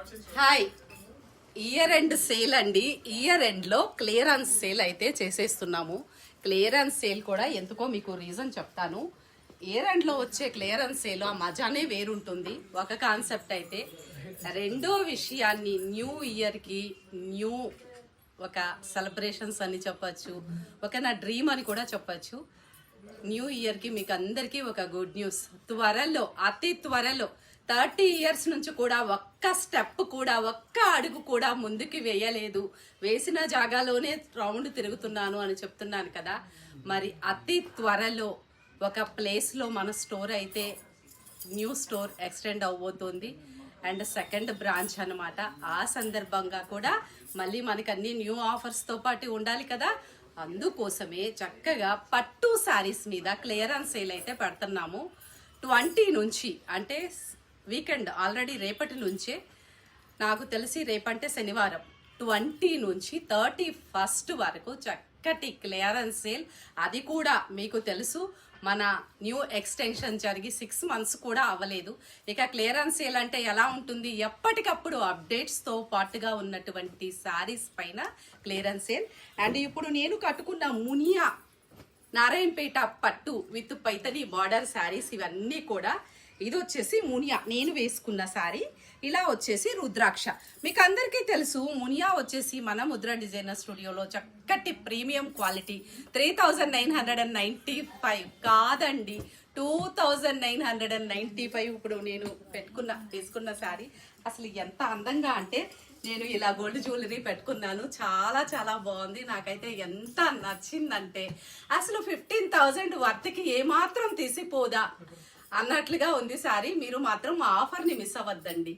Hi, year end sale అండి. Year end లో clearance sale అయితే చేసేస్తున్నాము. క్లియరెన్స్ సేల్ కూడా ఎందుకో మీకు రీజన్ చెప్తాను. ఇయర్ ఎండ్ లో వచ్చే క్లియరెన్స్ సేల్ ఆ మజానే వేరుంటుంది. ఒక కాన్సెప్ట్ అయితే, రెండో విషయాన్ని న్యూ ఇయర్ కి న్యూ ఒక సెలబ్రేషన్స్ అని చెప్పచ్చు, ఒక నా డ్రీమ్ అని కూడా చెప్పచ్చు. న్యూ ఇయర్ కి మీకు అందరికీ ఒక గుడ్ న్యూస్. త్వరలో, అతి త్వరలో 30 years నుంచి కూడా ఒక్క స్టెప్ కూడా, ఒక్క అడుగు కూడా ముందుకు వేయలేదు, వేసిన జాగాలోనే రౌండ్ తిరుగుతున్నాను అని చెప్తున్నాను కదా. మరి అతి త్వరలో ఒక ప్లేస్లో మన స్టోర్ అయితే న్యూ స్టోర్ ఎక్స్టెండ్ అవబోతుంది. అండ్ సెకండ్ బ్రాంచ్ అనమాట. ఆ సందర్భంగా కూడా మళ్ళీ మనకి అన్ని న్యూ ఆఫర్స్తో పాటు ఉండాలి కదా. అందుకోసమే చక్కగా పట్టు శారీస్ మీద క్లియరెన్స్ సేల్ అయితే పెడుతున్నాము. 20 నుంచి, అంటే వీకెండ్ ఆల్రెడీ రేపటి నుంచే, నాకు తెలిసి రేపంటే శనివారం, 20 నుంచి 31 వరకు చక్కటి క్లియరెన్స్ సేల్. అది కూడా మీకు తెలుసు, మన న్యూ ఎక్స్టెన్షన్ జరిగి 6 months కూడా అవ్వలేదు. ఇక క్లియరెన్స్ సేల్ అంటే ఎలా ఉంటుంది, ఎప్పటికప్పుడు అప్డేట్స్తో పాటుగా ఉన్నటువంటి శారీస్ పైన క్లియరెన్స్ సేల్. అండ్ ఇప్పుడు నేను కట్టుకున్న మునియా నారాయణపేట పట్టు విత్ పైతని బార్డర్ శారీస్, ఇవన్నీ కూడా, ఇది వచ్చేసి మునియా నేను వేసుకున్న శారీ, ఇలా వచ్చేసి రుద్రాక్ష. మీకు అందరికీ తెలుసు, మునియా వచ్చేసి మన ముద్ర డిజైనర్ స్టూడియోలో చక్కటి ప్రీమియం క్వాలిటీ 3995 కాదండి, 2995. ఇప్పుడు నేను వేసుకున్న శారీ అసలు ఎంత అందంగా అంటే, నేను ఇలా గోల్డ్ జ్యువెలరీ పెట్టుకున్నాను, చాలా చాలా బాగుంది. నాకైతే ఎంత నచ్చిందంటే, అసలు 15,000 వర్త్కి ఏమాత్రం తీసిపోదా అన్నట్లుగా ఉంది శారీ. మీరు మాత్రం మా ఆఫర్ని మిస్ అవ్వద్దండి.